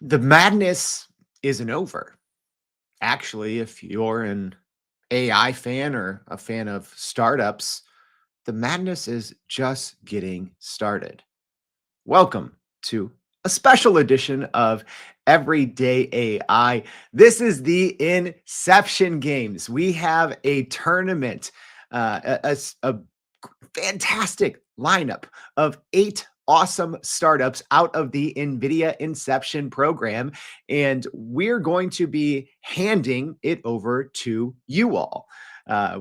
The madness isn't over. Actually, if you're an AI fan or a fan of startups, the madness is just getting started. Welcome to a special edition of Everyday AI. This is the Inception games. We have a tournament, a fantastic lineup of 8 awesome startups out of the NVIDIA Inception program. And we're going to be handing it over to you all.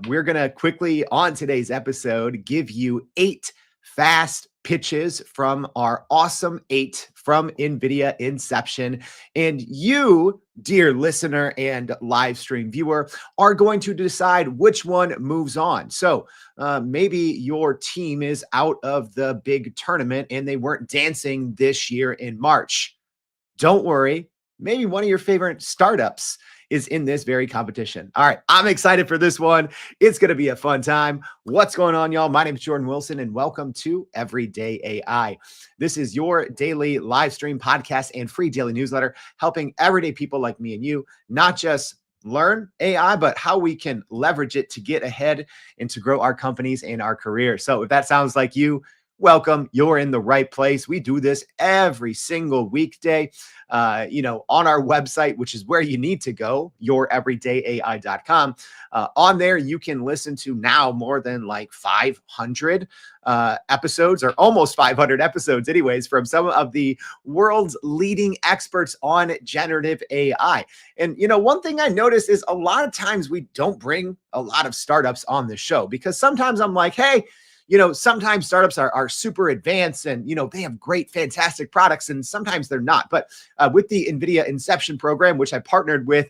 We're going to quickly, on today's episode, give you 8 fast pitches from our awesome 8 from NVIDIA Inception. And you, dear listener and live stream viewer, are going to decide which one moves on. So maybe your team is out of the big tournament and they weren't dancing this year in March. Don't worry. Maybe one of your favorite startups is in this very competition. All right, I'm excited for this one. It's going to be a fun time. What's going on, y'all? My name is Jordan Wilson, and welcome to Everyday AI. This is your daily live stream podcast and free daily newsletter, helping everyday people like me and you not just learn AI, but how we can leverage it to get ahead and to grow our companies and our career. So if that sounds like you, welcome. You're in the right place. We do this every single weekday, on our website, which is where you need to go, youreverydayai.com. On there, you can listen to now more than like 500 episodes, or almost 500 episodes anyways, from some of the world's leading experts on generative AI. And, one thing I noticed is a lot of times we don't bring a lot of startups on the show because sometimes I'm like, hey, sometimes startups are super advanced and, they have great, fantastic products, and sometimes they're not. But with the NVIDIA Inception program, which I partnered with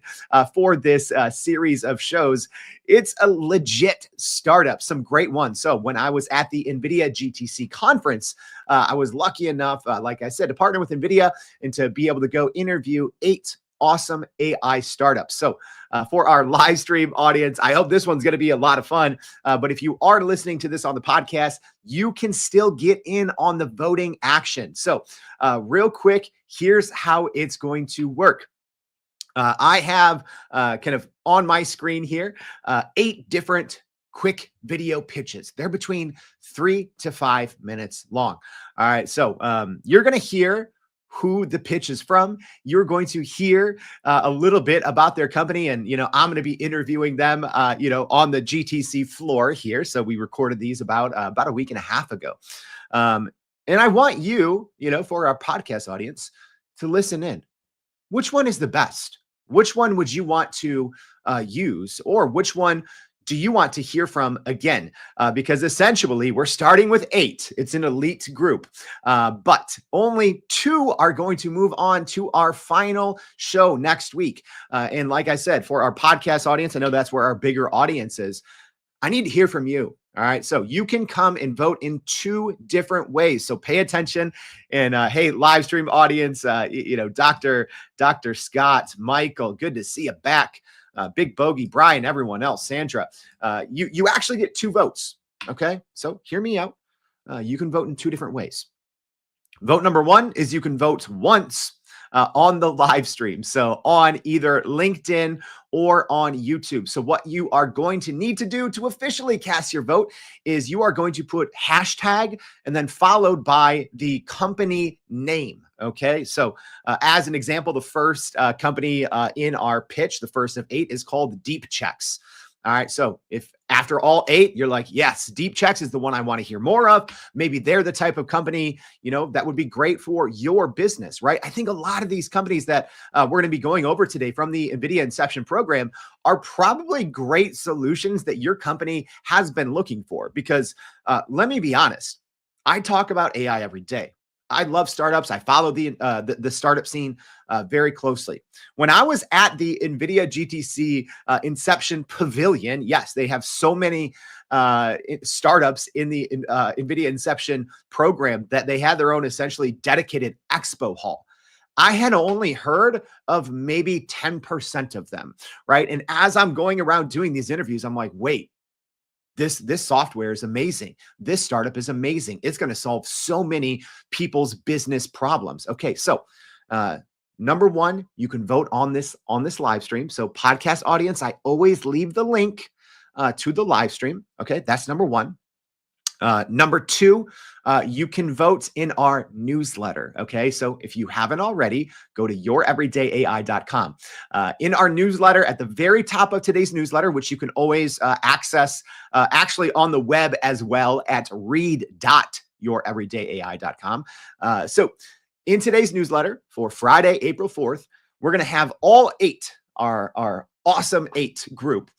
for this series of shows, it's a legit startup, some great ones. So when I was at the NVIDIA GTC conference, I was lucky enough, like I said, to partner with NVIDIA and to be able to go interview 8 awesome AI startups. So for our live stream audience, I hope this one's going to be a lot of fun. But if you are listening to this on the podcast, you can still get in on the voting action. So real quick, here's how it's going to work. I have kind of on my screen here, 8 different quick video pitches. They're between 3 to 5 minutes long. All right. So you're going to hear who the pitch is from. You're going to hear a little bit about their company. And, I'm going to be interviewing them, on the GTC floor here. So we recorded these about a week and a half ago. And I want you, for our podcast audience, to listen in. Which one is the best? Which one would you want to use? Or which one do you want to hear from again? Because essentially we're starting with 8. It's an elite group, but only 2 are going to move on to our final show next week. And like I said, for our podcast audience, I know that's where our bigger audience is. I need to hear from you. All right. So you can come and vote in 2 different ways. So pay attention. And hey, live stream audience, Dr. Scott, Michael, good to see you back. Big Bogey, Brian, everyone else, Sandra, you actually get 2 votes. Okay. So hear me out. You can vote in 2 different ways. Vote number 1 is you can vote once on the live stream. So on either LinkedIn or on YouTube. So what you are going to need to do to officially cast your vote is you are going to put hashtag and then followed by the company name. Okay. So as an example, the first company in our pitch, the first of 8, is called Deep Checks. All right. So if after all 8, you're like, yes, Deep Checks is the one I want to hear more of. Maybe they're the type of company, that would be great for your business, right? I think a lot of these companies that we're going to be going over today from the NVIDIA Inception program are probably great solutions that your company has been looking for. Because let me be honest, I talk about AI every day. I love startups. I follow the startup scene very closely. When I was at the NVIDIA GTC Inception Pavilion, yes, they have so many startups in the NVIDIA Inception program that they had their own essentially dedicated expo hall. I had only heard of maybe 10% of them, right? And as I'm going around doing these interviews, I'm like, wait, this software is amazing. This startup is amazing. It's going to solve so many people's business problems. Okay, so number one, you can vote on this live stream. So podcast audience, I always leave the link to the live stream. Okay, that's number one. Number two, you can vote in our newsletter. Okay, so if you haven't already, go to youreverydayai.com. In our newsletter, at the very top of today's newsletter, which you can always access actually on the web as well at read.youreverydayai.com. So in today's newsletter for Friday, April 4th, we're going to have all eight, our awesome 8 group,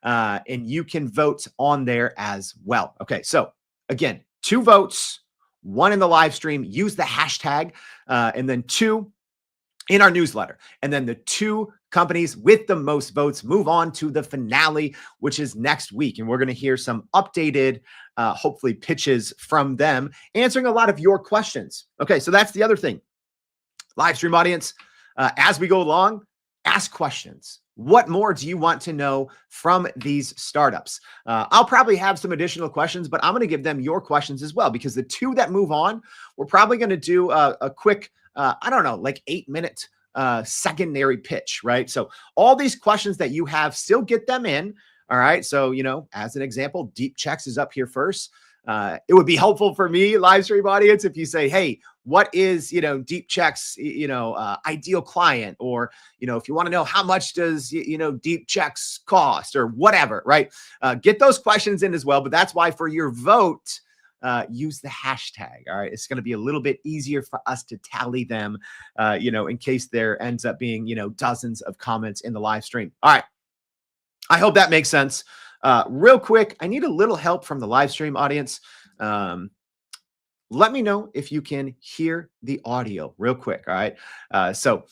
and you can vote on there as well. Okay, so again, 2 votes, 1 in the live stream, use the hashtag, and then 2 in our newsletter. And then the 2 companies with the most votes move on to the finale, which is next week. And we're going to hear some updated, hopefully, pitches from them, answering a lot of your questions. Okay, so that's the other thing. Live stream audience, as we go along, ask questions. What more do you want to know from these startups? I'll probably have some additional questions, but I'm going to give them your questions as well, because the 2 that move on, we're probably going to do a quick, I don't know, like 8-minute secondary pitch, right? So all these questions that you have, still get them in. All right. So, as an example, Deep Checks is up here first. It would be helpful for me, live stream audience, if you say, hey, what is, Deep Checks, ideal client, or, if you want to know how much does, Deep Checks cost, or whatever, right? Get those questions in as well. But that's why for your vote, use the hashtag. All right. It's going to be a little bit easier for us to tally them, in case there ends up being, dozens of comments in the live stream. All right. I hope that makes sense. Real quick, I need a little help from the live stream audience. Let me know if you can hear the audio real quick. All right. So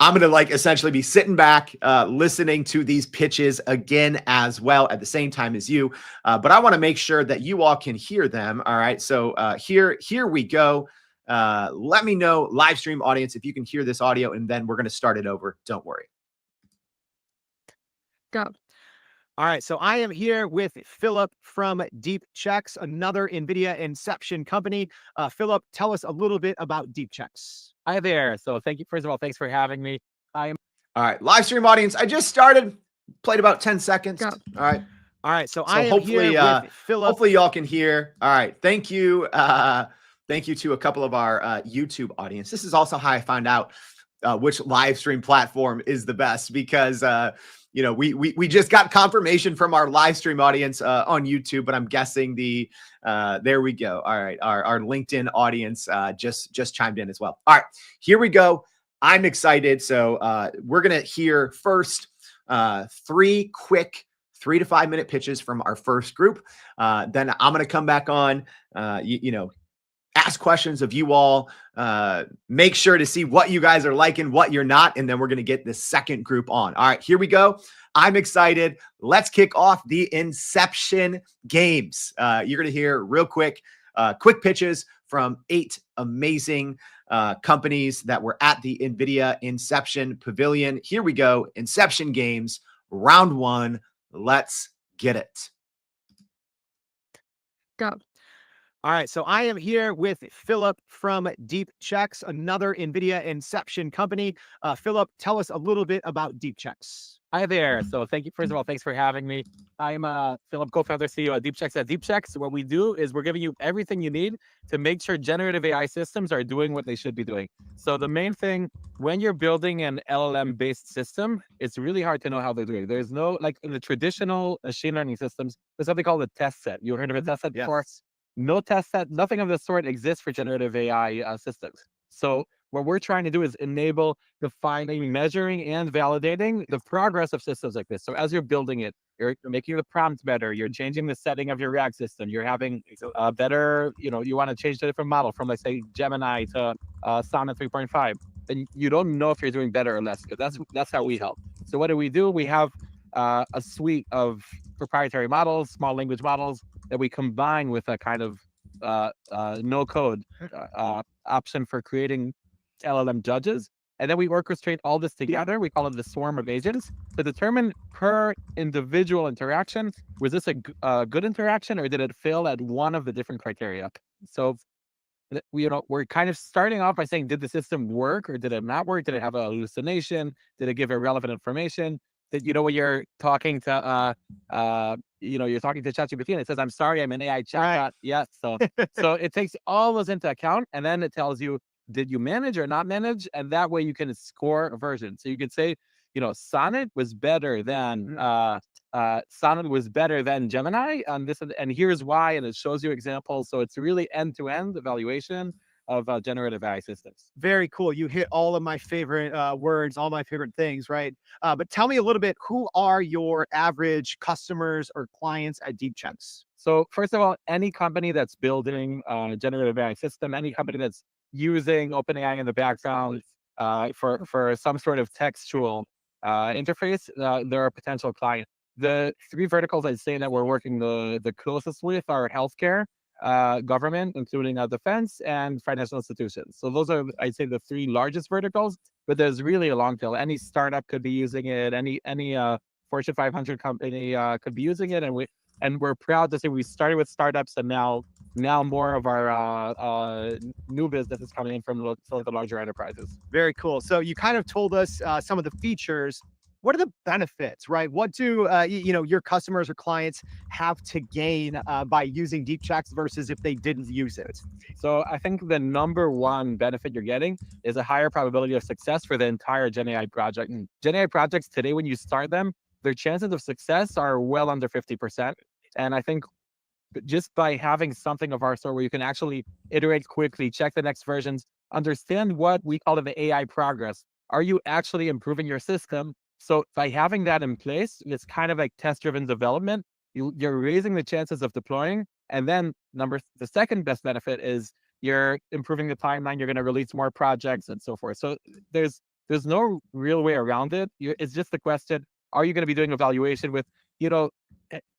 I'm going to essentially be sitting back, listening to these pitches again as well at the same time as you. But I want to make sure that you all can hear them. All right. So here we go. Let me know, live stream audience, if you can hear this audio, and then we're going to start it over. Don't worry. Go. All right, so I am here with Philip from Deep Checks, another NVIDIA Inception company. Philip, tell us a little bit about Deep Checks. Hi there. So thank you. First of all, thanks for having me. All right, live stream audience, I just started, played about 10 seconds. Go. All right. All right, so I am here with Philip. Hopefully y'all can hear. All right, thank you. Thank you to a couple of our YouTube audience. This is also how I found out which live stream platform is the best, because we just got confirmation from our live stream audience on YouTube, but I'm guessing there we go. All right, our LinkedIn audience just chimed in as well. All right, here we go. I'm excited. So we're gonna hear first 3 quick 3 to 5 minute pitches from our first group. Then I'm gonna come back on. Ask questions of you all, make sure to see what you guys are liking, what you're not, and then we're going to get the second group on. All right, here we go. I'm excited. Let's kick off the Inception games. You're going to hear real quick pitches from 8 amazing companies that were at the NVIDIA Inception Pavilion. Here we go. Inception games, round 1. Let's get it. Go. All right, so I am here with Philip from Deep Checks, another NVIDIA Inception company. Philip, tell us a little bit about Deep Checks. Hi there. So thank you. First of all, thanks for having me. I'm Philip, co-founder, CEO at Deep Checks. At Deep Checks, what we do is we're giving you everything you need to make sure generative AI systems are doing what they should be doing. So the main thing, when you're building an LLM-based system, it's really hard to know how they're doing. There's no, like in the traditional machine learning systems, there's something called a test set. You heard of a test set before? Yes. No test set, nothing of the sort exists for generative AI systems. So what we're trying to do is enable defining, measuring, and validating the progress of systems like this. So as you're building it, you're making the prompts better, you're changing the setting of your RAG system, you're having a better, you want to change the different model from, let's say, Gemini to Sonnet 3.5. And you don't know if you're doing better or less, because that's how we help. So what do? We have a suite of proprietary models, small language models, that we combine with a kind of no-code option for creating LLM judges. And then we orchestrate all this together. We call it the swarm of agents to determine per individual interaction, was this a good interaction, or did it fail at one of the different criteria? So we're kind of starting off by saying, did the system work or did it not work? Did it have a hallucination? Did it give irrelevant information? That, when you're talking to you're talking to ChatGPT and it says, "I'm sorry, I'm an AI Right. chatbot." Yes, so it takes all those into account, and then it tells you, did you manage or not manage, and that way you can score a version. So you could say, Sonnet was better than Sonnet was better than Gemini, and and here's why, and it shows you examples. So it's really end to end evaluation of generative AI systems. Very cool. You hit all of my favorite words, all my favorite things, right? But tell me a little bit, who are your average customers or clients at DeepChecks? So first of all, any company that's building a generative AI system, any company that's using OpenAI in the background for some sort of textual interface, they're a potential client. The three verticals I'd say that we're working the closest with are healthcare, government, including defense, and financial institutions. So those are, I'd say, the three largest verticals. But there's really a long tail. Any startup could be using it. Any Fortune 500 company could be using it, and we're proud to say we started with startups, and now more of our new business is coming in from some of the larger enterprises. Very cool. So you kind of told us some of the features. What are the benefits, right? What do your customers or clients have to gain by using DeepChecks versus if they didn't use it? So I think the number one benefit you're getting is a higher probability of success for the entire Gen AI project. And Gen AI projects today, when you start them, their chances of success are well under 50%. And I think just by having something of our sort where you can actually iterate quickly, check the next versions, understand what we call the AI progress. Are you actually improving your system? So by having that in place, it's kind of like test-driven development. You're raising the chances of deploying. And then the second best benefit is you're improving the timeline. You're going to release more projects and so forth. So there's no real way around it. It's just the question: are you going to be doing evaluation with,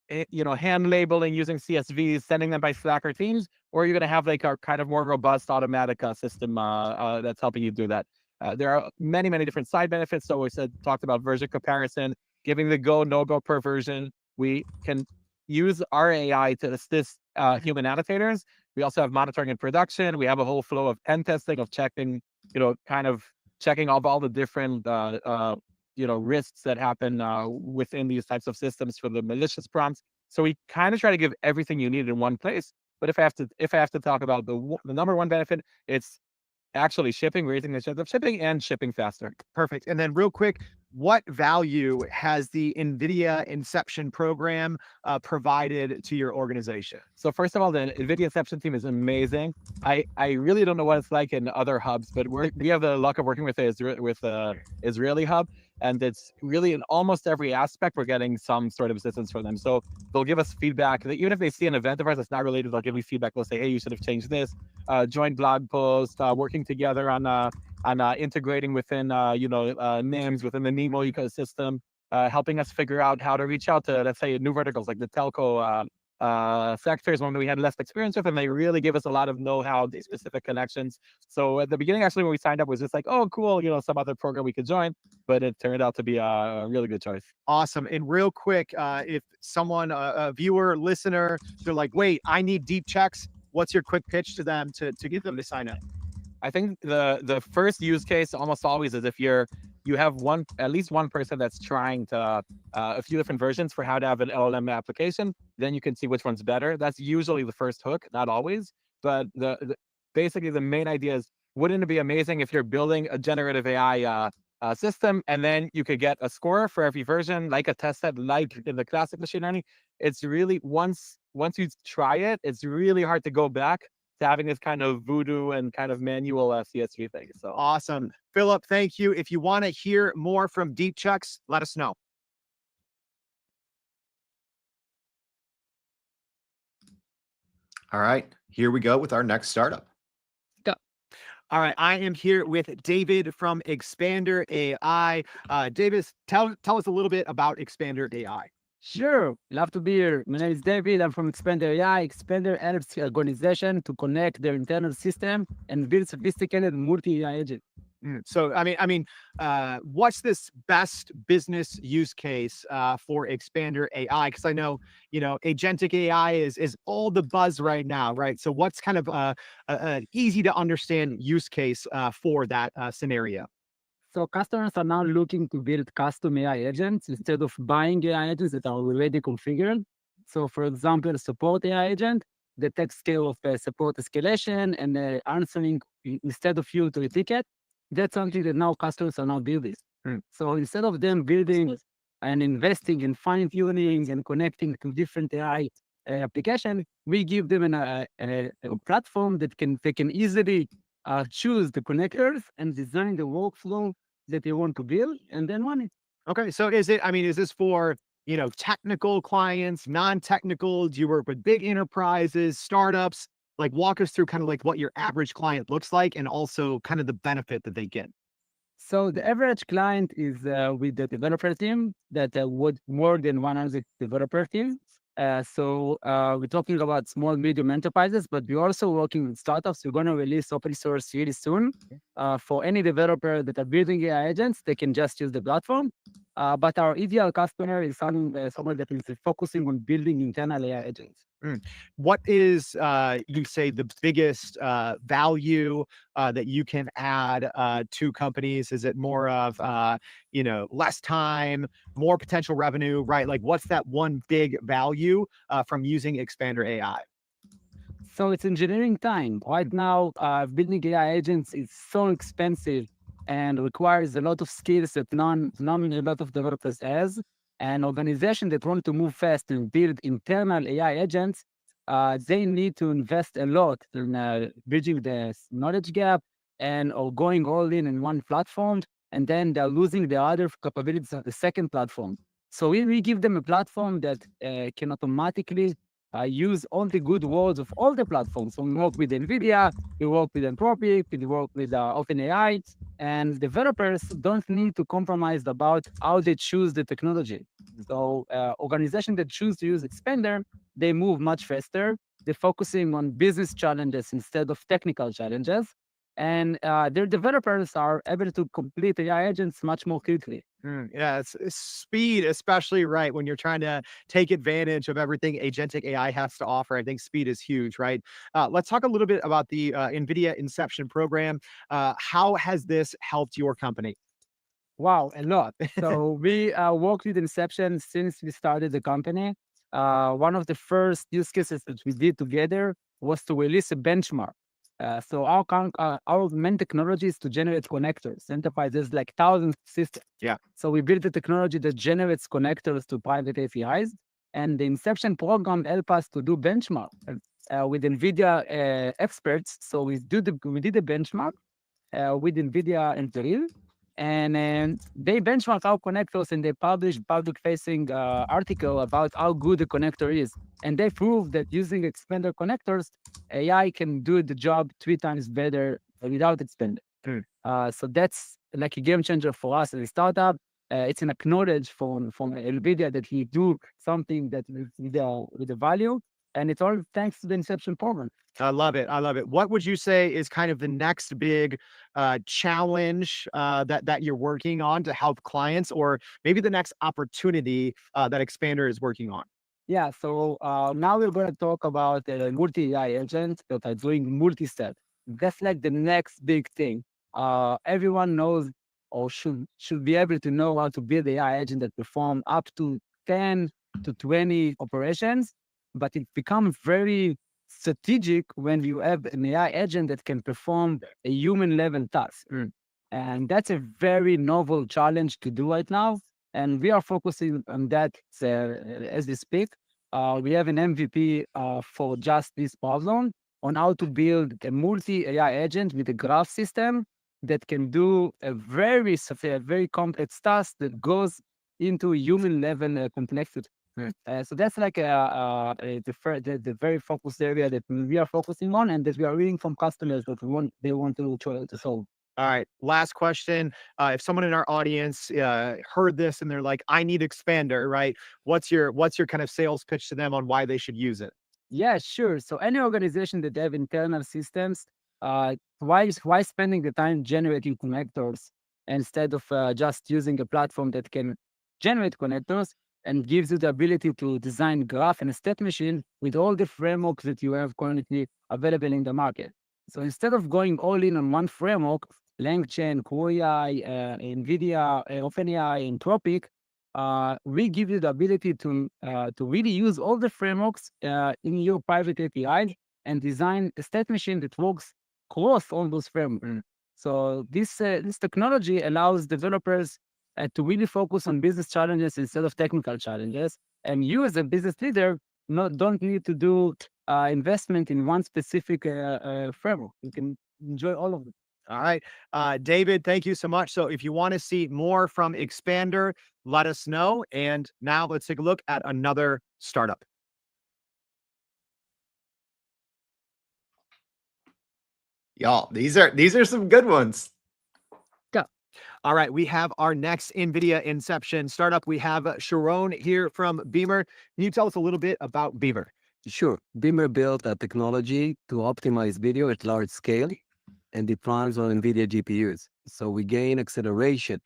hand labeling using CSVs, sending them by Slack or Teams, or are you going to have like a kind of more robust automatic system that's helping you do that? There are many, many different side benefits. So we talked about version comparison, giving the go, no go per version. We can use our AI to assist human annotators. We also have monitoring and production. We have a whole flow of pen testing, of checking, kind of checking all the different risks that happen within these types of systems for the malicious prompts. So we kind of try to give everything you need in one place. But if I have to talk about the number one benefit, it's actually shipping, raising the chance of shipping, and shipping faster. Perfect. And then real quick, what value has the NVIDIA Inception program provided to your organization? So first of all, the NVIDIA Inception team is amazing. I really don't know what it's like in other hubs, but we have the luck of working with the Israeli hub, and it's really in almost every aspect we're getting some sort of assistance from them. So they'll give us feedback. Even if they see an event of ours that's not related, they'll give me feedback. They'll say, "Hey, you should have changed this." Joint blog post, working together on integrating within NIMS within the NEMO ecosystem, helping us figure out how to reach out to, let's say, new verticals like the telco sectors, one that we had less experience with, and they really give us a lot of know-how, the specific connections. So at the beginning, actually, when we signed up, was just like, oh, cool, some other program we could join, but it turned out to be a really good choice. Awesome. And real quick, if someone, a viewer, listener, they're like, wait, I need DeepChecks, what's your quick pitch to them to get them to sign up? I think the first use case almost always is if you have at least one person that's trying to a few different versions for how to have an LLM application, then you can see which one's better. That's usually the first hook, not always, but basically the main idea is, wouldn't it be amazing if you're building a generative AI system and then you could get a score for every version, like a test set, like in the classic machine learning? It's really once you try it, it's really hard to go back to having this kind of voodoo and kind of manual CSV thing. So awesome. Philip, thank you. If you want to hear more from DeepChecks, let us know. All right, here we go with our next startup. Go. All right, I am here with David from Expander AI. David, tell us a little bit about Expander AI. Sure, love to be here. My name is David. I'm from Expander AI. Expander helps organization to connect their internal system and build sophisticated multi-AI agents. So, what's this best business use case for Expander AI? Because I know, agentic AI is all the buzz right now, right? So, what's kind of an easy to understand use case for that scenario? So customers are now looking to build custom AI agents instead of buying AI agents that are already configured. So, for example, a support AI agent that takes care of support escalation and answering instead of you to a ticket. That's something that now customers are now building. So instead of them building and investing in fine tuning and connecting to different AI application, we give them a platform that they can easily choose the connectors and design the workflow that they want to build and then run it. Okay, so is this for, technical clients, non-technical? Do you work with big enterprises, startups? Like, walk us through kind of like what your average client looks like and also kind of the benefit that they get. So the average client is with the developer team that would more than 100 developer team. We're talking about small, medium enterprises, but we're also working with startups. We're going to release open source really soon. For any developer that are building AI agents, they can just use the platform. But our ideal customer is someone that is focusing on building internal AI agents. What is, you say, the biggest value that you can add to companies? Is it more of, less time, more potential revenue, right? Like, what's that one big value from using Expander AI? So it's engineering time. Right now, building AI agents is so expensive and requires a lot of skills that none a lot of developers has. An organization that want to move fast and build internal AI agents, they need to invest a lot in bridging the knowledge gap and or going all in one platform, and then they're losing the other capabilities of the second platform. So we give them a platform that can automatically use all the good words of all the platforms. So we work with NVIDIA, we work with Anthropic, we work with OpenAI, and developers don't need to compromise about how they choose the technology. So organizations that choose to use Expander, they move much faster. They're focusing on business challenges instead of technical challenges. And their developers are able to complete AI agents much more quickly. Yeah, it's speed, especially right when you're trying to take advantage of everything agentic AI has to offer. I think speed is huge, right? Let's talk a little bit about the NVIDIA Inception program. How has this helped your company? Wow, a lot. So we worked with Inception since we started the company. One of the first use cases that we did together was to release a benchmark. Our main technology is to generate connectors. Enterprises like thousands of systems. Yeah. So we built a technology that generates connectors to private APIs, and the Inception program helped us to do benchmark with NVIDIA experts. So we did the benchmark with NVIDIA engineers, and they benchmark our connectors and they publish public-facing article about how good the connector is. And they prove that using Expander connectors, AI can do the job 3 times better without Expander. So that's like a game changer for us as a startup. It's an acknowledge from NVIDIA that we do something that with the value, and it's all thanks to the Inception program. I love it. I love it. What would you say is kind of the next big challenge that you're working on to help clients, or maybe the next opportunity that Expander is working on? Yeah, so now we're going to talk about multi-AI agents that are doing multi-step. That's like the next big thing. Everyone knows or should be able to know how to build AI agent that perform up to 10 to 20 operations, but it becomes very strategic when you have an AI agent that can perform a human level task. And that's a very novel challenge to do right now. And we are focusing on that as we speak. We have an MVP for just this problem on how to build a multi-AI agent with a graph system that can do a very complex task that goes into human level complexity. So that's like the very focused area that we are focusing on and that we are reading from customers that they want to try to solve. All right. Last question. If someone in our audience heard this and they're like, "I need Expander," right? What's your kind of sales pitch to them on why they should use it? Yeah, sure. So any organization that have internal systems Why spending the time generating connectors instead of just using a platform that can generate connectors and gives you the ability to design graph and a state machine with all the frameworks that you have currently available in the market. So instead of going all in on one framework, LangChain, CoreAI, NVIDIA, OpenAI, Anthropic, we give you the ability to really use all the frameworks in your private API and design a state machine that works across all those frameworks. So this technology allows developers to really focus on business challenges instead of technical challenges. And you, as a business leader, don't need to do investment in one specific framework. You can enjoy all of them. All right. David, thank you so much. So if you want to see more from Expander, let us know. And now let's take a look at another startup. Y'all, these are some good ones. All right, we have our next NVIDIA Inception startup. We have Sharon here from Beamer. Can you tell us a little bit about Beamer? Sure. Beamer built a technology to optimize video at large scale, and it runs on NVIDIA GPUs. So we gain acceleration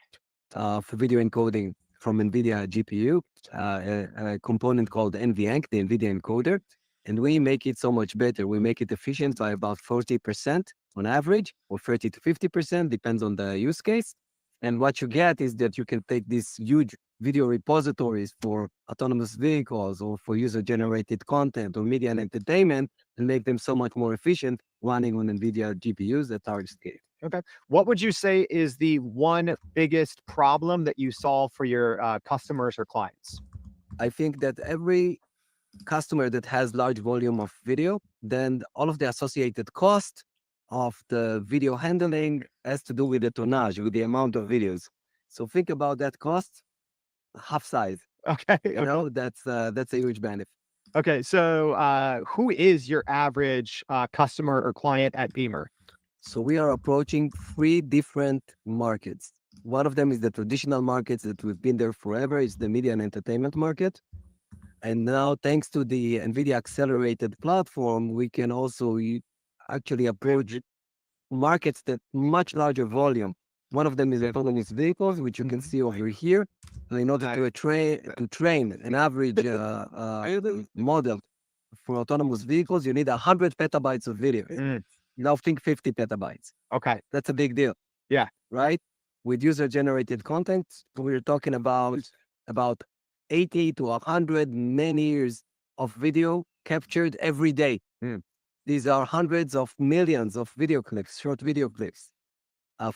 for video encoding from NVIDIA GPU, a component called NVENC, the NVIDIA encoder, and we make it so much better. We make it efficient by about 40% on average, or 30 to 50%, depends on the use case. And what you get is that you can take these huge video repositories for autonomous vehicles or for user-generated content or media and entertainment and make them so much more efficient running on NVIDIA GPUs at large scale. Okay. What would you say is the one biggest problem that you solve for your customers or clients? I think that every customer that has large volume of video, then all of the associated cost of the video handling has to do with the tonnage, with the amount of videos. So think about that cost, half size. Okay. You know, that's a huge benefit. Okay. So who is your average customer or client at Beamer? So we are approaching three different markets. One of them is the traditional markets that we've been there forever. It's the media and entertainment market. And now, thanks to the NVIDIA accelerated platform, we can also actually approach markets that much larger volume. One of them is autonomous vehicles, which you can see over here. And in order to train an average model for autonomous vehicles, you need 100 petabytes of video. Now think 50 petabytes. Okay. That's a big deal. Yeah. Right? With user-generated content, we're talking about 80 to 100 man years of video captured every day. These are hundreds of millions of video clips, short video clips.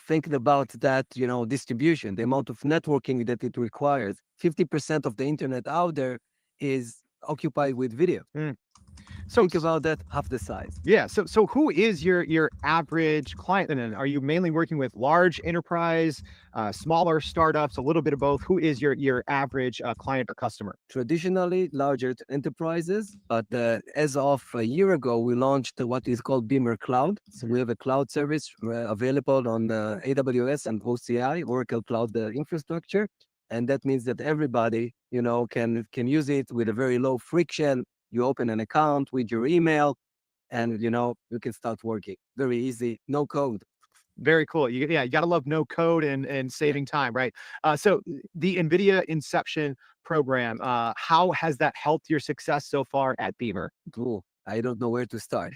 Thinking about that, distribution, the amount of networking that it requires. 50% of the internet out there is occupied with video. So think about that, half the size. Yeah. So who is your average client? And then are you mainly working with large enterprise, smaller startups, a little bit of both? Who is your average client or customer? Traditionally, larger enterprises, but as of a year ago, we launched what is called Beamer Cloud. So we have a cloud service available on AWS and OCI, Oracle Cloud Infrastructure. And that means that everybody, can use it with a very low friction. You open an account with your email and, you can start working. Very easy, no code. Very cool. You got to love no code and saving time, right? So the NVIDIA Inception program, how has that helped your success so far at Beamer? Cool. I don't know where to start.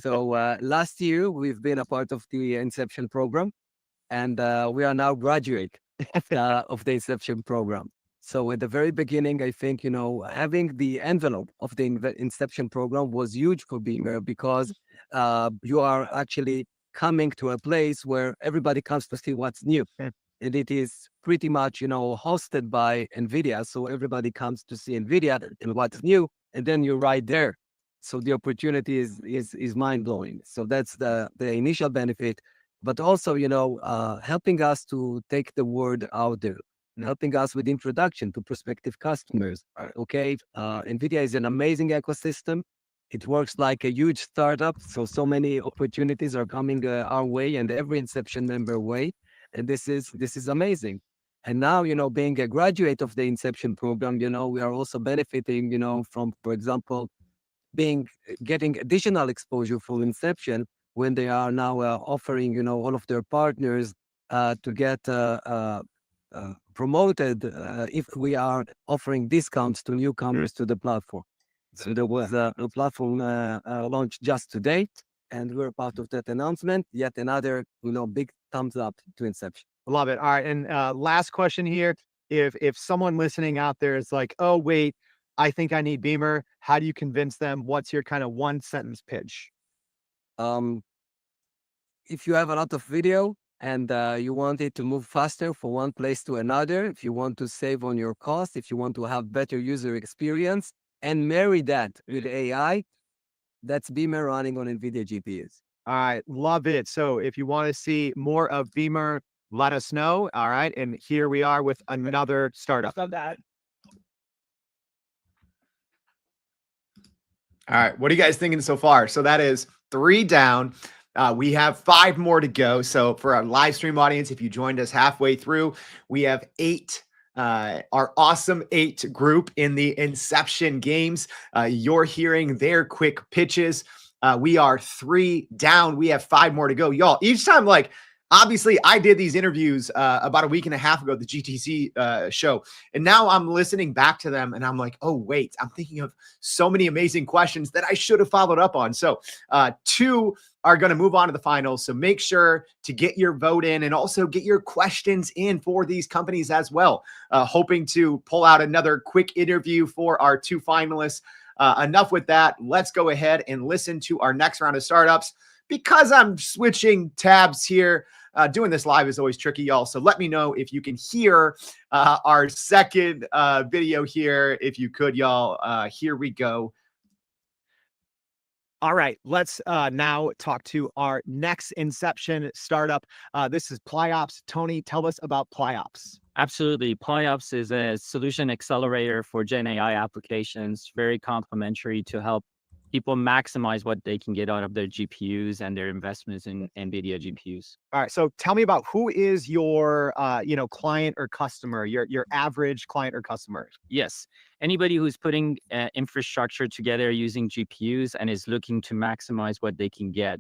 So last year, we've been a part of the Inception program, and we are now graduate of the Inception program. So at the very beginning, I think, having the envelope of the Inception program was huge for Beamer because you are actually coming to a place where everybody comes to see what's new. And it is pretty much, hosted by NVIDIA. So everybody comes to see NVIDIA and what's new. And then you're right there. So the opportunity is mind-blowing. So that's the initial benefit. But also, helping us to take the word out there. Helping us with introduction to prospective customers. Okay, NVIDIA is an amazing ecosystem. It works like a huge startup. So many opportunities are coming our way and every Inception member way. And this is amazing. And now, being a graduate of the Inception program, we are also benefiting, from, for example, getting additional exposure for Inception when they are now offering, all of their partners to get promoted if we are offering discounts to newcomers to the platform. So there was a platform launch just to date, and we're part of that announcement. Yet another, big thumbs up to Inception. Love it. All right. And last question here. If someone listening out there is like, oh, wait, I think I need Beamer, how do you convince them? What's your kind of one sentence pitch? Um, if you have a lot of video and you want it to move faster from one place to another, if you want to save on your cost, if you want to have better user experience and marry that with AI, that's Beamer running on NVIDIA GPUs. All right. Love it. So if you want to see more of Beamer, let us know. All right. And here we are with another startup. Love that. All right. What are you guys thinking so far? So that is 3 down. We have 5 more to go. So for our live stream audience, if you joined us halfway through, we have 8. Our awesome 8 group in the Inception games. You're hearing their quick pitches. We are 3 down. We have 5 more to go. Y'all, each time, like, obviously, I did these interviews about a week and a half ago, the GTC show. And now I'm listening back to them and I'm like, oh, wait, I'm thinking of so many amazing questions that I should have followed up on. So 2 are going to move on to the finals. So make sure to get your vote in and also get your questions in for these companies as well. Hoping to pull out another quick interview for our 2 finalists. Enough with that. Let's go ahead and listen to our next round of startups. Because I'm switching tabs here, doing this live is always tricky, y'all. So let me know if you can hear our second video here. If you could, y'all, here we go. All right, let's now talk to our next Inception startup. This is Plyops. Tony, tell us about Plyops. Absolutely. Plyops is a solution accelerator for Gen AI applications, very complementary to help people maximize what they can get out of their GPUs and their investments in NVIDIA GPUs. All right, so tell me about who is your client or customer, your average client or customer. Yes, anybody who's putting infrastructure together using GPUs and is looking to maximize what they can get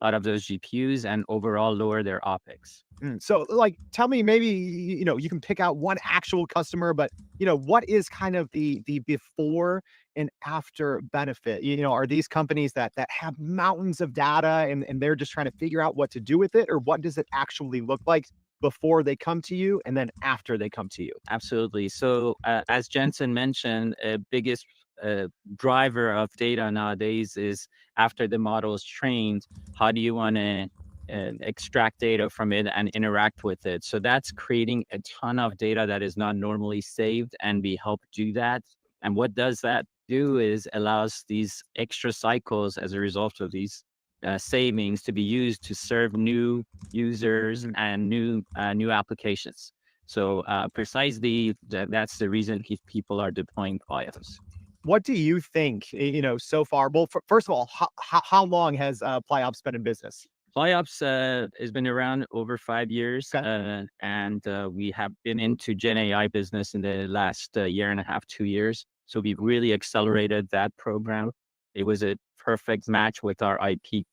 out of those GPUs and overall lower their OpEx. So like, tell me, maybe, you can pick out one actual customer, but, what is kind of the before and after benefit? Are these companies that have mountains of data and they're just trying to figure out what to do with it? Or what does it actually look like before they come to you and then after they come to you? Absolutely. So as Jensen mentioned, biggest driver of data nowadays is after the model is trained, how do you want to extract data from it and interact with it? So that's creating a ton of data that is not normally saved, and we help do that. And what does that do is allows these extra cycles as a result of these savings to be used to serve new users and new applications. So precisely that's the reason people are deploying Plyops. What do you think, so far? Well, first of all, how long has Plyops been in business? Plyops has been around over 5 years, Okay. and we have been into Gen AI business in the last year and a half, 2 years. So we've really accelerated that program. It was a perfect match with our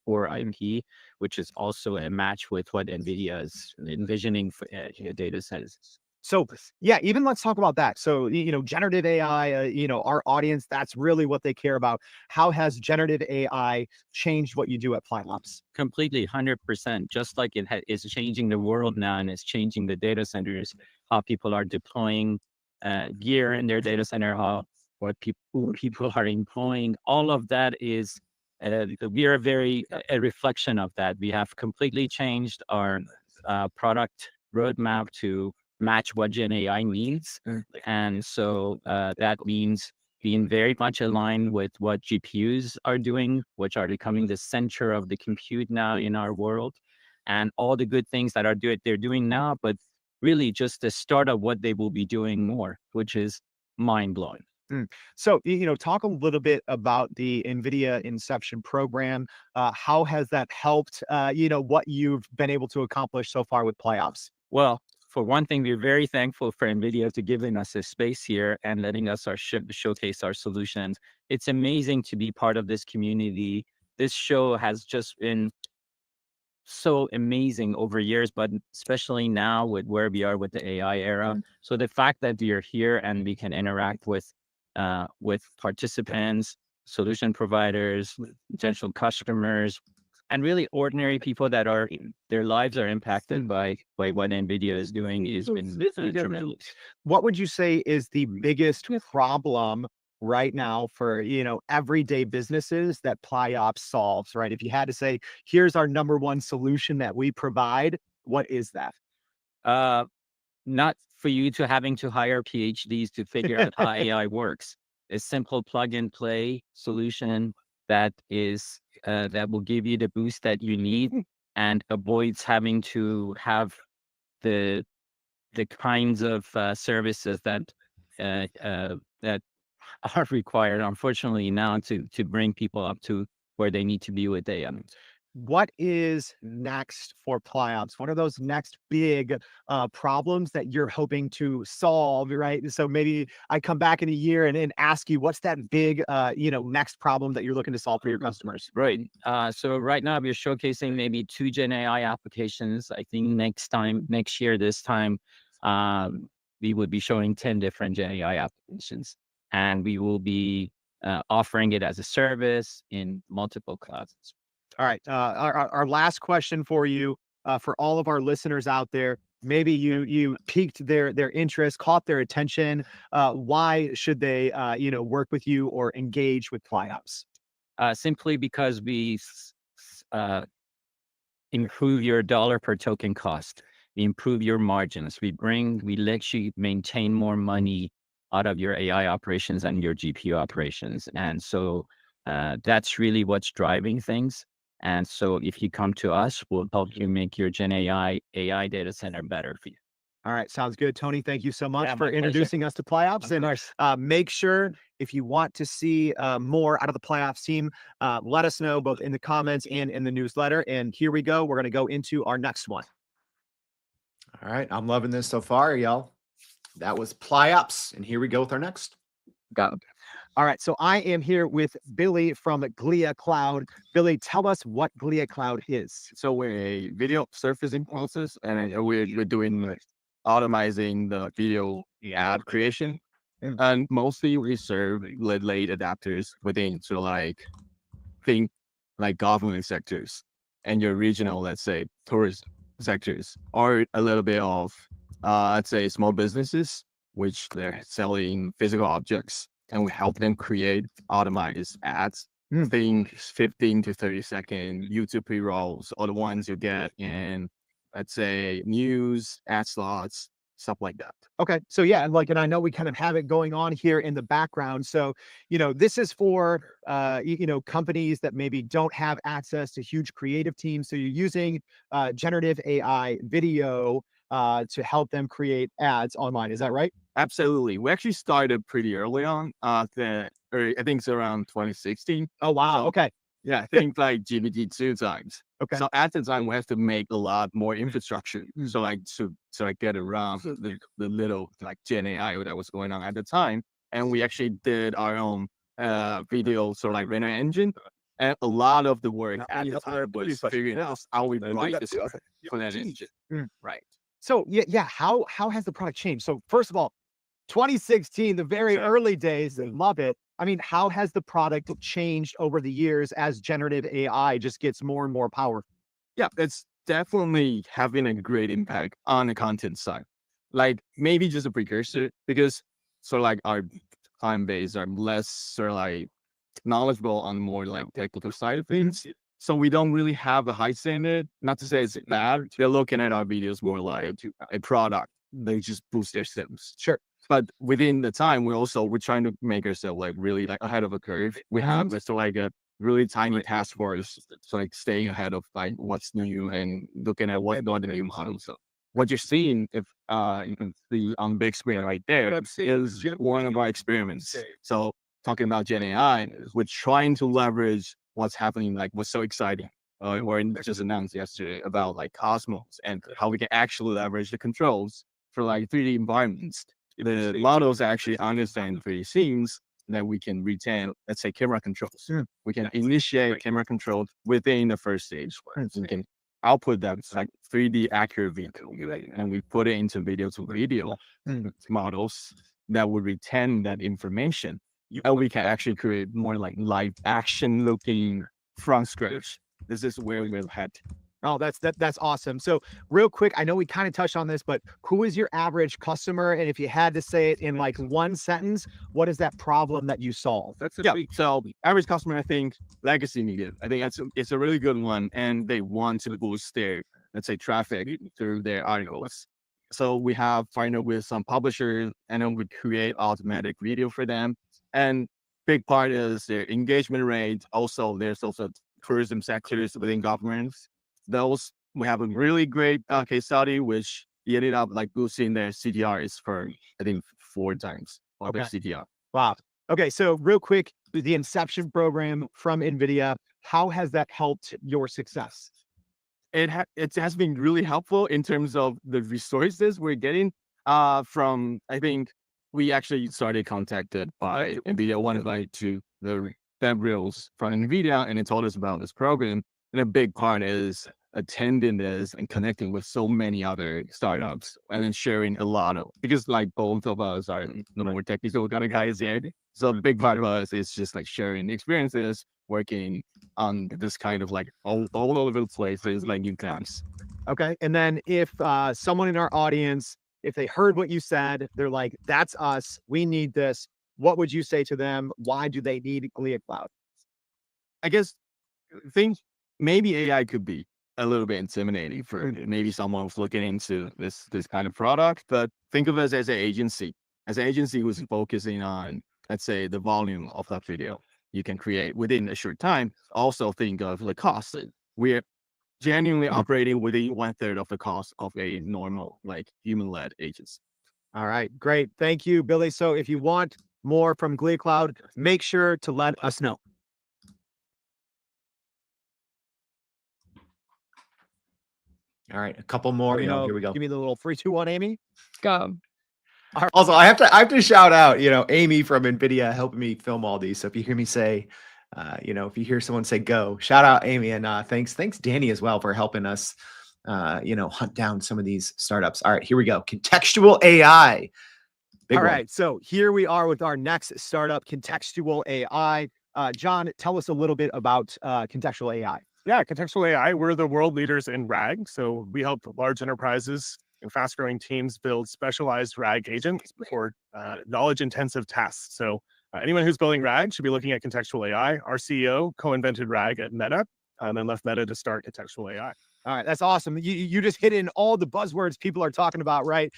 core IP, which is also a match with what NVIDIA is envisioning for data centers. So yeah, even let's talk about that. So, generative AI, our audience, that's really what they care about. How has generative AI changed what you do at Plyops? Completely, 100%. Just like it is changing the world now and it's changing the data centers, how people are deploying gear in their data center, what people are employing. All of that is we are a reflection of that. We have completely changed our product roadmap to match what Gen AI needs. And so that means being very much aligned with what GPUs are doing, which are becoming the center of the compute now in our world, and all the good things that they're doing now, but really just the start of what they will be doing more, which is mind-blowing. So, talk a little bit about the NVIDIA Inception program. How has that helped, what you've been able to accomplish so far with Plyops? Well, for one thing, we're very thankful for NVIDIA to giving us a space here and letting us showcase our solutions. It's amazing to be part of this community. This show has just been so amazing over years, but especially now with where we are with the AI era. So the fact that we are here and we can interact with participants, solution providers, potential customers, and really ordinary people that are their lives are impacted by what NVIDIA is doing has been tremendous. What would you say is the biggest problem right now for, everyday businesses that PlyOps solves, right? If you had to say, here's our number one solution that we provide, what is that? Uh, Not for you to having to hire PhDs to figure out how AI works. A simple plug and play solution that is that will give you the boost that you need and avoids having to have the kinds of services that are required, unfortunately, now to bring people up to where they need to be with AI. What is next for PlyOps? What are those next big problems that you're hoping to solve, right? So maybe I come back in a year and ask you, what's that big, next problem that you're looking to solve for your customers? Right. So right now we're showcasing maybe 2 Gen AI applications. I think next year, this time, we would be showing 10 different Gen AI applications, and we will be offering it as a service in multiple clouds. All right. Our last question for you, for all of our listeners out there, maybe you piqued their interest, caught their attention. Why should they, work with you or engage with PlyOps? Simply because we improve your dollar per token cost. We improve your margins. We let you maintain more money out of your AI operations and your GPU operations. And so that's really what's driving things. And so if you come to us, we'll help you make your Gen AI data center better for you. All right. Sounds good. Tony, thank you so much Yeah, for my pleasure. introducing us to PlyOps. And make sure if you want to see more out of the PlyOps team, let us know both in the comments and in the newsletter. And here we go. We're going to go into our next one. All right. I'm loving this so far, y'all. That was PlyOps. And here we go with our next. Got it. All right. So I am here with Billy from Glia Cloud. Billy, tell us what Glia Cloud is. So we're a video surfacing process, and we're doing like automizing the video ad creation. And mostly we serve late adapters within, so like think like government sectors and your regional, let's say, tourist sectors, or a little bit of I'd say small businesses, which they're selling physical objects, and we help them create automized ads. Think 15 to 30-second YouTube pre-rolls, or the ones you get in, let's say, news, ad slots, stuff like that. Okay. So yeah, and I know we kind of have it going on here in the background. So, this is for, companies that maybe don't have access to huge creative teams. So you're using generative AI video to help them create ads online. Is that right? Absolutely. We actually started pretty early on. I think it's around 2016. Oh, wow. So, okay. Yeah, I think like GPT-2 times. Okay. So at the time, we have to make a lot more infrastructure. So like so I get around the little like Gen AI that was going on at the time, and we actually did our own video sort of like render engine, and a lot of the work at the time was figuring out how we write this for that engine. Right. So yeah. How has the product changed? So first of all, 2016, the very early days, love it. I mean, how has the product changed over the years as generative AI just gets more and more powerful? Yeah, it's definitely having a great impact on the content side. Like maybe just a precursor, because sort of like our client base are less sort of like knowledgeable on more like technical side of things. So we don't really have a high standard. Not to say it's bad. They're looking at our videos more like a product. They just boost their sims. Sure. But within the time, we're trying to make ourselves like really like ahead of a curve. We have this like a really tiny task force, so like staying ahead of like what's new and looking at what's going to the new model. So what you're seeing, if you can see on the big screen right there, is one of our experiments. So talking about Gen AI, we're trying to leverage what's happening, like what's so exciting. Or just announced yesterday about like Cosmos and how we can actually leverage the controls for like 3D environments. The models actually understand 3D scenes that we can retain, let's say, camera controls. We can initiate camera controls within the first stage. We can output that's like 3D accurate video, and we put it into video to video models that would retain that information. And we can actually create more like live action looking from scratch. This is where we'll head. Oh, that's awesome. So real quick, I know we kind of touched on this, but who is your average customer? And if you had to say it in like one sentence, what is that problem that you solve? That's a big sell. Average customer, I think, legacy media. I think it's a really good one, and they want to boost their, let's say, traffic through their articles. So we have partnered with some publishers, and then we create automatic video for them. And big part is their engagement rate. Also, there's also tourism sectors within governments. Those, we have a really great case study, which ended up like boosting their CTRs for, I think, 4 times of their CTR. Wow. Okay. So real quick, the Inception program from NVIDIA, how has that helped your success? It has been really helpful in terms of the resources we're getting from, I think we actually started contacted by NVIDIA, wanted like to the dev reels from NVIDIA, and it told us about this program. And a big part is attending this and connecting with so many other startups and then sharing a lot of, because like both of us are the more technical kind of guys here. So a big part of us is just like sharing experiences, working on this kind of like all over the places, like new class. Okay. And then if someone in our audience, if they heard what you said, they're like, that's us, we need this. What would you say to them? Why do they need Glia Cloud? I guess think maybe AI could be a little bit intimidating for maybe someone who's looking into this kind of product, but think of us as an agency. As an agency who's focusing on, let's say, the volume of that video you can create within a short time. Also think of the cost. We're genuinely operating within 1/3 of the cost of a normal, like human-led agency. All right, great. Thank you, Billy. So if you want more from Glia Cloud, make sure to let us know. All right, a couple more. Here we go. Give me the little 3, 2, 1, Amy. Go. Also, I have to shout out, Amy from NVIDIA helping me film all these. So if you hear me say, if you hear someone say go, shout out Amy, and thanks Danny as well for helping us, hunt down some of these startups. All right, here we go. Contextual AI. Big All one. right, so here we are with our next startup, Contextual AI. John, tell us a little bit about Contextual AI. Yeah, contextual AI, we're the world leaders in RAG. So we help large enterprises and fast-growing teams build specialized RAG agents for knowledge-intensive tasks. So anyone who's building RAG should be looking at contextual AI. Our CEO co-invented RAG at Meta and then left Meta to start contextual AI. All right, that's awesome. You just hit in all the buzzwords people are talking about, right?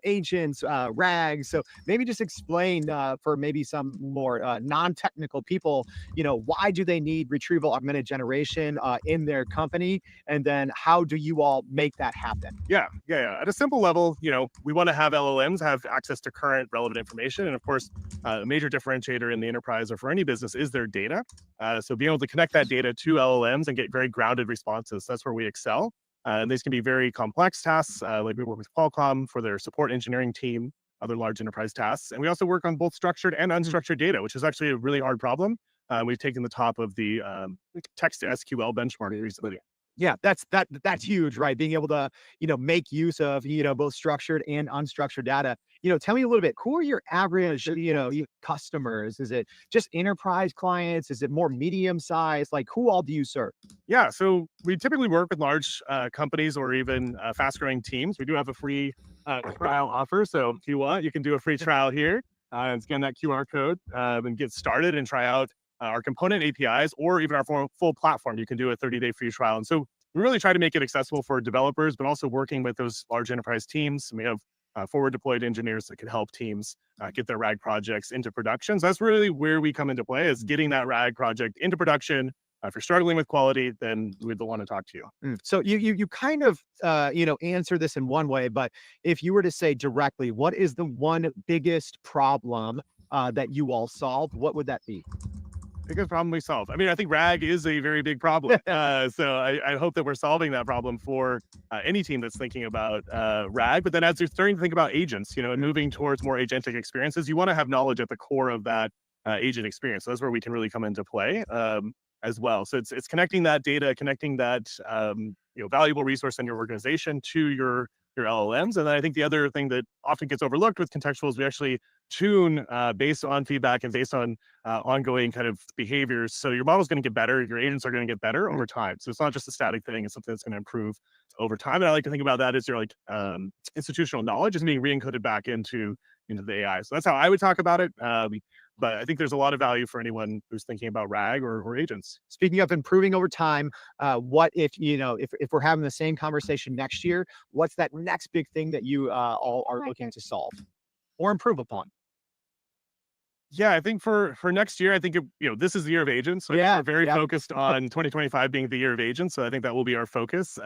Agents, RAG. So maybe just explain for maybe some more non-technical people, why do they need retrieval augmented generation in their company? And then how do you all make that happen? Yeah. At a simple level, we want to have LLMs have access to current relevant information. And of course, a major differentiator in the enterprise or for any business is their data. So being able to connect that data to LLMs and get very grounded responses, that's where we excel. And these can be very complex tasks, like we work with Qualcomm for their support engineering team, other large enterprise tasks. And we also work on both structured and unstructured data, which is actually a really hard problem. We've taken the top of the text to SQL benchmark recently. Yeah, that's huge, right? Being able to, make use of, both structured and unstructured data. Tell me a little bit, who are your average, customers? Is it just enterprise clients? Is it more medium size? Like who all do you serve? Yeah, so we typically work with large companies or even fast-growing teams. We do have a free trial offer. So if you want, you can do a free trial here and scan that QR code and get started and try out our component APIs or even our full platform. You can do a 30-day free trial. And so we really try to make it accessible for developers, but also working with those large enterprise teams. We have forward deployed engineers that can help teams get their RAG projects into production. So that's really where we come into play, is getting that RAG project into production. If you're struggling with quality, then we'd want to talk to you. So you kind of, answer this in one way, but if you were to say directly, what is the one biggest problem that you all solve? What would that be? Biggest problem we solve. I mean, I think RAG is a very big problem. So I hope that we're solving that problem for any team that's thinking about RAG. But then as you're starting to think about agents, and moving towards more agentic experiences, you want to have knowledge at the core of that agent experience. So that's where we can really come into play. as well. So it's connecting that data, connecting that valuable resource in your organization to your LLMs. And then I think the other thing that often gets overlooked with contextual is we actually tune based on feedback and based on ongoing kind of behaviors. So your model's going to get better, your agents are going to get better over time. So it's not just a static thing; it's something that's going to improve over time. And I like to think about that as your institutional knowledge is being re-encoded back into the AI. So that's how I would talk about it. But I think there's a lot of value for anyone who's thinking about RAG or agents. Speaking of improving over time, what if if we're having the same conversation next year? What's that next big thing that you all are looking to solve or improve upon? Yeah, I think for next year, I think this is the year of agents. So we're very focused on 2025 being the year of agents. So I think that will be our focus,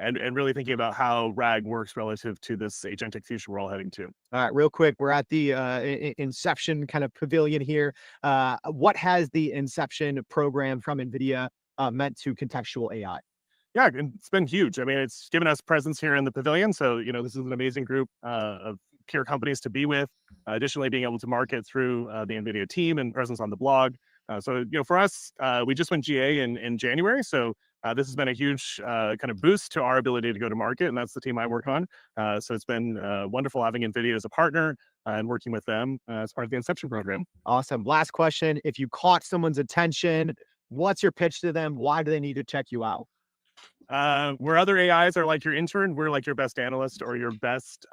and really thinking about how RAG works relative to this agentic future we're all heading to. All right, real quick, we're at the Inception kind of pavilion here. What has the Inception program from NVIDIA meant to contextual AI? Yeah, and it's been huge. I mean, it's given us presence here in the pavilion. So this is an amazing group of peer companies to be with. Additionally, being able to market through the NVIDIA team and presence on the blog. So for us, we just went GA in January. So this has been a huge kind of boost to our ability to go to market, and that's the team I work on. So it's been wonderful having NVIDIA as a partner and working with them as part of the Inception program. Awesome. Last question. If you caught someone's attention, what's your pitch to them? Why do they need to check you out? Where other AIs are like your intern, we're like your best analyst or your best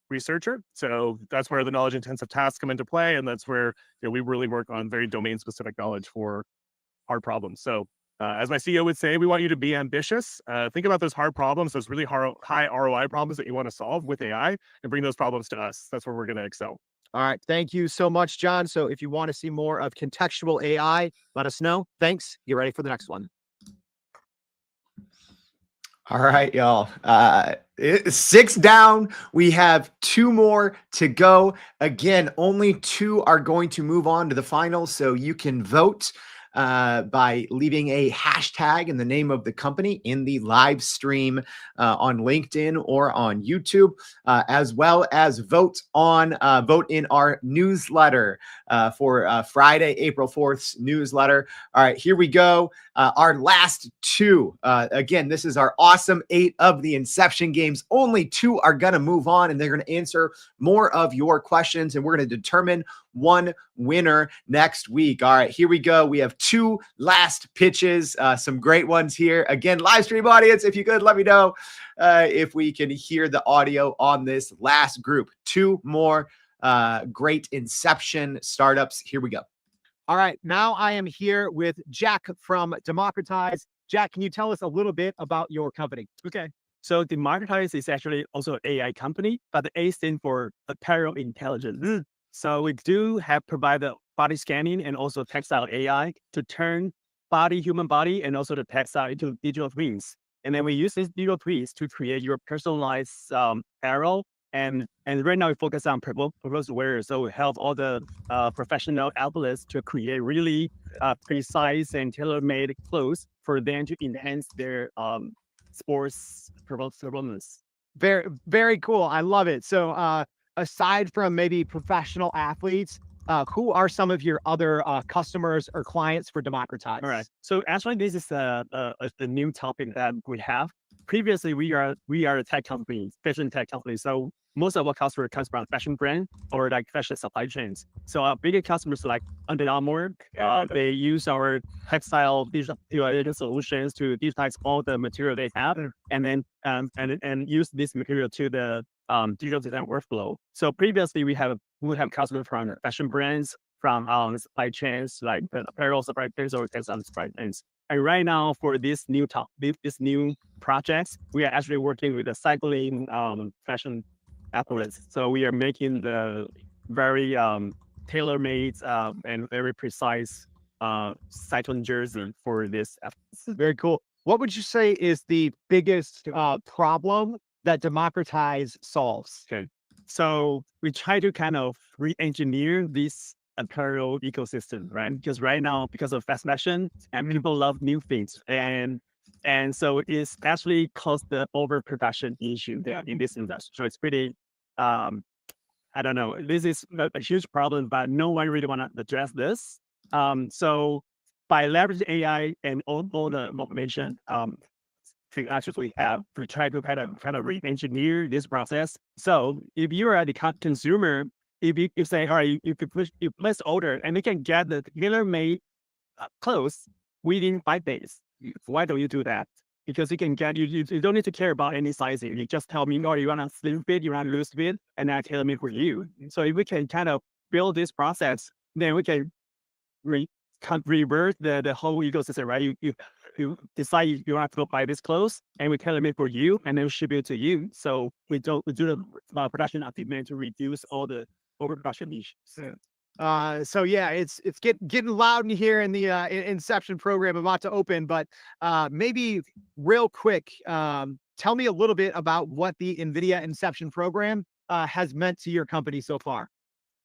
researcher. So that's where the knowledge intensive tasks come into play. And that's where we really work on very domain specific knowledge for hard problems. So as my CEO would say, we want you to be ambitious. Think about those hard problems, those really high ROI problems that you want to solve with AI, and bring those problems to us. That's where we're going to excel. All right. Thank you so much, John. So if you want to see more of contextual AI, let us know. Thanks. Get ready for the next one. All right, y'all. 6 down. We have 2 more to go. Again, only 2 are going to move on to the final, so you can vote by leaving a hashtag in the name of the company in the live stream on LinkedIn or on YouTube, as well as vote in our newsletter for Friday, April 4th's newsletter. All right, here we go. Our last 2. Again, this is our awesome 8 of the Inception games. Only 2 are going to move on, and they're going to answer more of your questions, and we're going to determine one winner next week. All right, here we go. We have 2 last pitches, some great ones here. Again, live stream audience, if you could, let me know if we can hear the audio on this last group. 2 more great Inception startups. Here we go. All right, now I am here with Jack from Democratize. Jack, can you tell us a little bit about your company? Okay. So Democratize is actually also an AI company, but the A stands for apparel intelligence. So we do have provided body scanning and also textile AI to turn human body, and also the textile into digital twins. And then we use these digital twins to create your personalized apparel. And right now we focus on purpose wear. So we help all the professional outlets to create really precise and tailor-made clothes for them to enhance their sports performance. Very, very cool. I love it. So aside from maybe professional athletes, who are some of your other customers or clients for Democratize? All right. So actually, this is a new topic that we have. Previously, we are a tech company, fashion tech company. So most of our customers comes from fashion brand or like fashion supply chains. So our bigger customers like Under Armour, they use our textile digital solutions to digitize all the material they have, and then and use this material to the digital design workflow. So previously we would have customers from fashion brands, from supply chains like the apparel supply chains or textile supply chains. And right now for this new projects, we are actually working with the cycling fashion athletes. So we are making the very tailor-made and very precise cycling jersey for this athletes. Very cool. What would you say is the biggest problem that Democratize solves? Okay. So we try to kind of re-engineer this apparel ecosystem, right? Because right now, because of fast fashion, and people love new things, and so it's actually caused the overproduction issue there in this industry. So it's pretty, I don't know. This is a huge problem, but no one really want to address this. So by leveraging AI and all the automation features we have, we try to kind of re-engineer this process. So if you are the consumer, if you say, all right, you place order and you can get the tailor-made clothes within 5 days. Why don't you do that? Because you can get you don't need to care about any sizing. You just tell me, oh, you want a slim fit, you want a loose fit, and I tailor it for you. So if we can kind of build this process, then we can reverse the whole ecosystem, right? You decide you want to go buy this clothes, and we tailor it for you, and then we ship it to you. So we do the production optimization to reduce all the overproduction issues. So yeah, it's getting loud in here in the Inception program about to open, but maybe real quick, tell me a little bit about what the NVIDIA Inception program has meant to your company so far.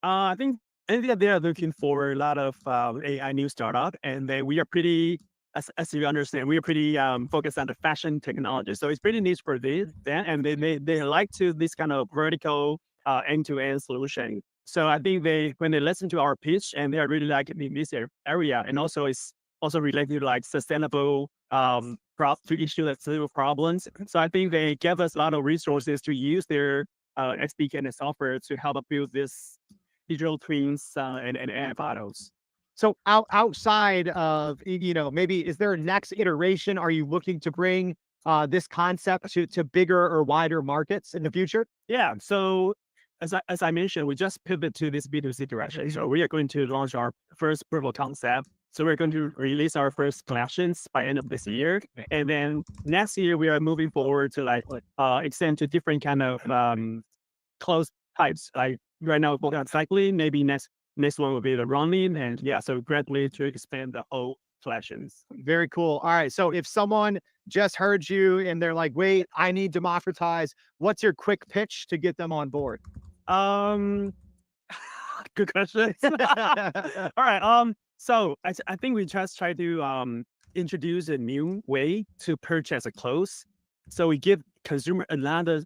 I think NVIDIA, they are looking for a lot of AI new startup, and then we are pretty, as you understand, we are pretty focused on the fashion technology. So it's pretty niche for this, and they like to this kind of vertical end-to-end solution. So I think when they listen to our pitch, and they are really like in this area, and also it's also related to like sustainable to issue that sustainable problems. So I think they give us a lot of resources to use their SDK and software to help build this digital twins and AI models. So outside of, maybe is there a next iteration? Are you looking to bring this concept to bigger or wider markets in the future? Yeah. So as I mentioned, we just pivot to this B2C direction. So we are going to launch our first proof of concept. So we're going to release our first collections by end of this year. And then next year, we are moving forward to like extend to different kind of clothes types. Like right now, we're on cycling, maybe next one will be the running. And yeah, so gradually to expand the whole collections. Very cool. All right. So if someone just heard you and they're like, wait, I need Democratize, what's your quick pitch to get them on board? Good question. All right. So I think we just try to introduce a new way to purchase a clothes. So we give consumer another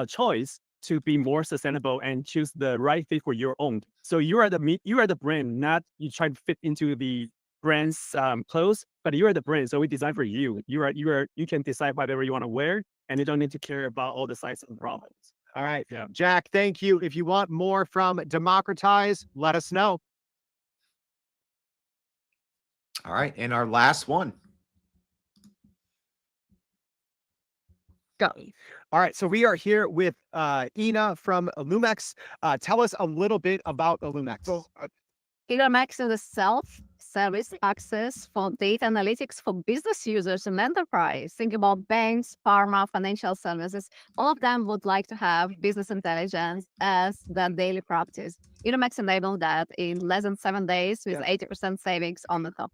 choice to be more sustainable and choose the right fit for your own. So you are the brand, not you try to fit into the brand's clothes, but you are the brand. So we design for you. You can decide whatever you want to wear, and you don't need to care about all the sizes and problems. All right. Yeah. Jack, thank you. If you want more from Democratize, let us know. All right. And our last one. Go. All right. So we are here with Ina from Illumex. Tell us a little bit about Illumex. Illumex is a self-service access for data analytics for business users and enterprise. Think about banks, pharma, financial services. All of them would like to have business intelligence as their daily practice. Illumex enabled that in less than 7 days with 80% savings on the top.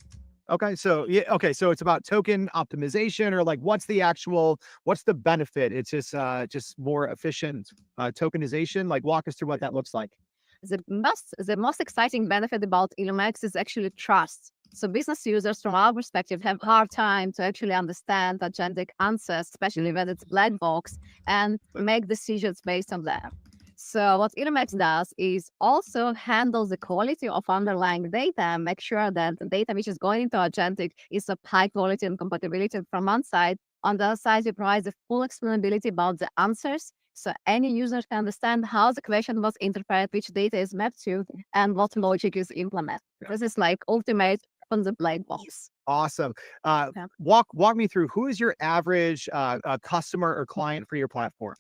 Okay. So yeah. Okay. So it's about token optimization, or like, what's the benefit? It's just more efficient tokenization. Like, walk us through what that looks like. The most exciting benefit about Illumex is actually trust. So business users, from our perspective, have a hard time to actually understand agentic answers, especially when it's black box, and make decisions based on that. So what Illumex does is also handle the quality of underlying data and make sure that the data which is going into agentic is of high quality and compatibility from one side. On the other side, we provide the full explainability about the answers, so any user can understand how the question was interpreted, which data is mapped to, and what logic is implemented. This is like ultimate on the black box. Awesome. Walk me through, who is your average customer or client for your platform?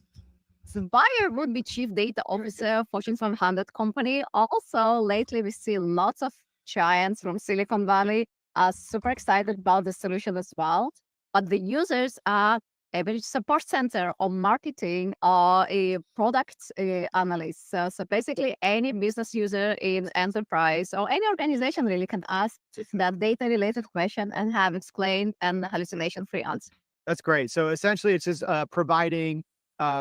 The buyer would be chief data officer, Fortune 500 company. Also, lately we see lots of giants from Silicon Valley are super excited about the solution as well. But the users are average support center or marketing or a product analyst. So basically any business user in enterprise or any organization really can ask that data related question and have explained and hallucination free answer. That's great. So essentially it's just providing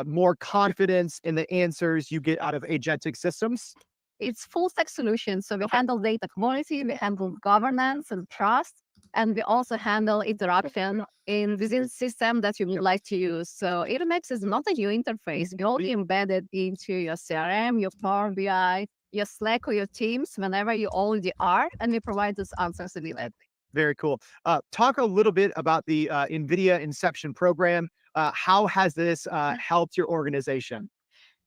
more confidence in the answers you get out of agentic systems. It's full stack solution. So we handle data quality, we handle governance and trust, and we also handle interaction within the system that you would like to use. So Illumex is not a new interface. We only embedded into your CRM, your Power BI, your Slack or your Teams whenever you already are, and we provide those answers immediately. Very cool. Talk a little bit about the NVIDIA Inception program. How has this helped your organization?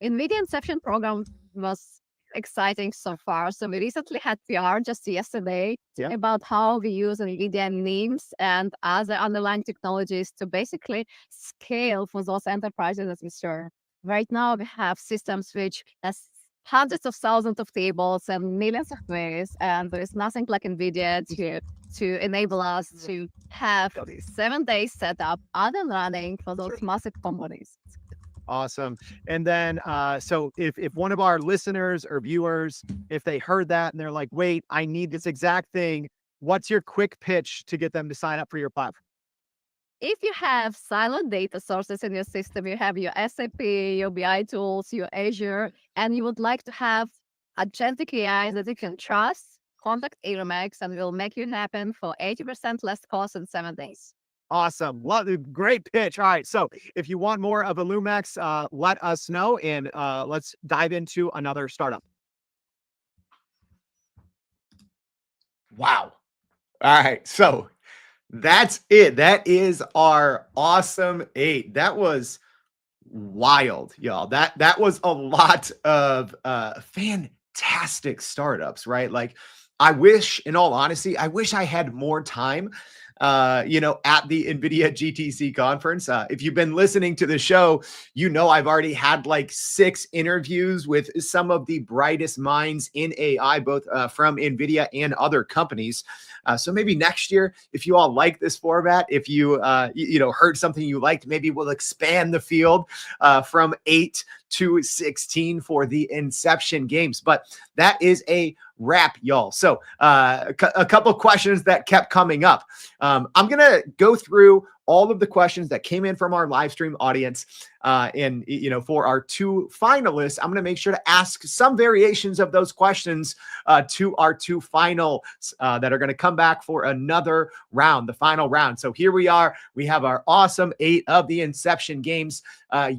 NVIDIA Inception program was exciting so far. So we recently had PR just yesterday Yeah. about how we use NVIDIA NIMs and other underlying technologies to basically scale for those enterprises that we serve. Right now, we have systems which has hundreds of thousands of tables and millions of queries, and there is nothing like NVIDIA to enable us to have 7 days set up up and running for those massive companies. Awesome. And then, so if one of our listeners or viewers, if they heard that and they're like, wait, I need this exact thing, what's your quick pitch to get them to sign up for your platform? If you have silent data sources in your system, you have your SAP, your BI tools, your Azure, and you would like to have agentic AI that you can trust, contact Aeromax and we'll make you happen for 80% less cost in 7 days. Awesome. Great pitch. All right. So if you want more of Illumax, let us know, and let's dive into another startup. Wow. All right. So that's it. That is our awesome 8. That was wild, y'all. That was a lot of fantastic startups, right? Like, I wish, in all honesty, I wish I had more time at the NVIDIA GTC conference. If you've been listening to the show, I've already had like 6 interviews with some of the brightest minds in AI, both from NVIDIA and other companies. So maybe next year, if you all like this format, if you heard something you liked, maybe we'll expand the field from 8 to 16 for the Inception games. But that is a wrap, y'all. So a couple of questions that kept coming up. I'm going to go through all of the questions that came in from our live stream audience. And for our 2 finalists, I'm going to make sure to ask some variations of those questions to our 2 finals that are going to come back for another round, the final round. So here we are. We have our awesome 8 of the Inception games.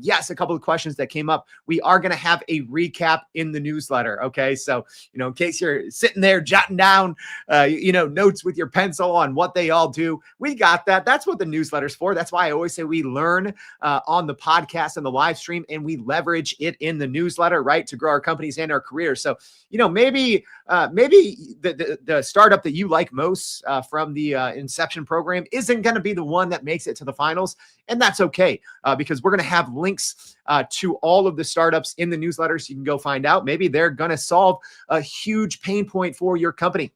Yes, a couple of questions that came up. We are going to have a recap in the newsletter. Okay. So, in case you're sitting there jotting down, notes with your pencil on what they all do, we got that. That's what the newsletter's for. That's why I always say we learn on the podcast and the live stream, and we leverage it in the newsletter, right, to grow our companies and our careers. So, maybe the startup that you like most from the Inception program isn't going to be the one that makes it to the finals. And that's okay, because we're going to have links to all of the startups in the newsletter, so you can go find out. Maybe they're going to solve a huge pain point for your company.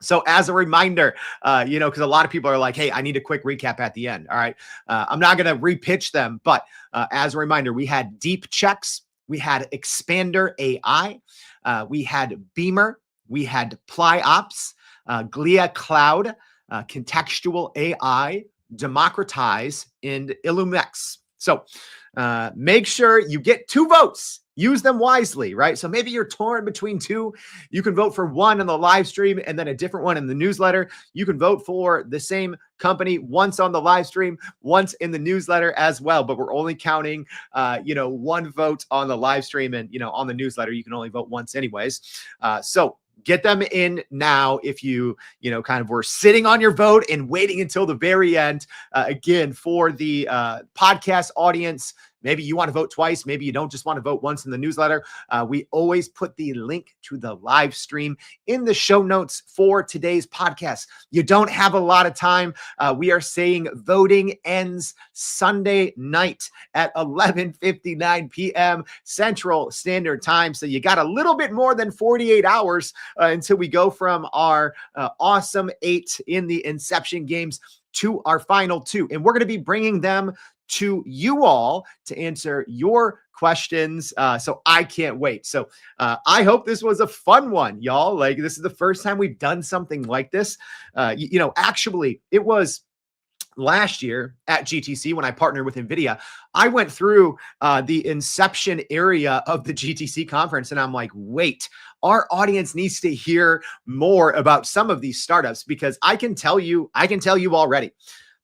So as a reminder, because a lot of people are like, hey, I need a quick recap at the end. All right. I'm not going to repitch them, but as a reminder, we had Deep Checks, we had Expander AI, we had Beamer, we had PlyOps, Glia Cloud, Contextual AI, Democratize, and Illumex. So make sure you get 2 votes. Use them wisely, right? So maybe you're torn between 2. You can vote for one in the live stream and then a different one in the newsletter. You can vote for the same company once on the live stream, once in the newsletter as well. But we're only counting, 1 vote on the live stream, and, on the newsletter, you can only vote once anyways. So get them in now if you kind of were sitting on your vote and waiting until the very end. Again, for the podcast audience, maybe you want to vote twice. Maybe you don't just want to vote once in the newsletter. We always put the link to the live stream in the show notes for today's podcast. You don't have a lot of time. We are saying voting ends Sunday night at 11:59 p.m. Central Standard Time. So you got a little bit more than 48 hours until we go from our awesome 8 in the Inception games to our final 2. And we're going to be bringing them to you all to answer your questions. So I can't wait. So I hope this was a fun one, y'all. Like, this is the first time we've done something like this. Actually, it was last year at GTC when I partnered with NVIDIA. I went through the Inception area of the GTC conference, and I'm like, wait, our audience needs to hear more about some of these startups, because I can tell you already,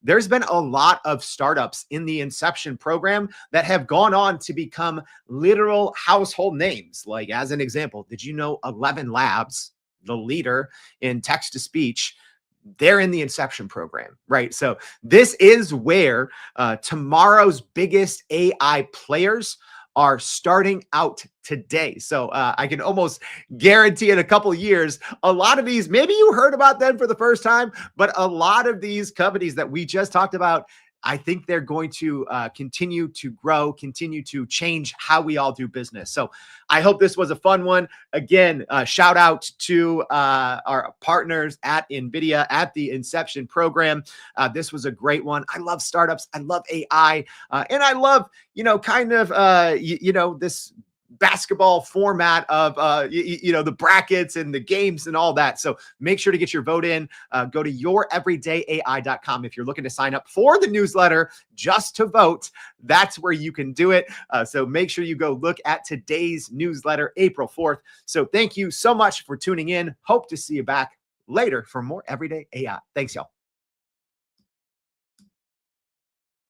there's been a lot of startups in the Inception program that have gone on to become literal household names. Like, as an example, did you know 11 Labs, the leader in text to speech, they're in the Inception program, right? So this is where tomorrow's biggest AI players are starting out today. So I can almost guarantee in a couple of years, a lot of these, maybe you heard about them for the first time, but a lot of these companies that we just talked about, I think they're going to continue to grow, continue to change how we all do business. So I hope this was a fun one. Again, shout out to our partners at NVIDIA at the Inception program. This was a great one. I love startups. I love AI. And I love, kind of, this basketball format of the brackets and the games and all that. So make sure to get your vote in. Go to youreverydayai.com if you're looking to sign up for the newsletter just to vote. That's where you can do it. So make sure you go look at today's newsletter, April 4th. So thank you so much for tuning in. Hope to see you back later for more Everyday AI. Thanks, y'all.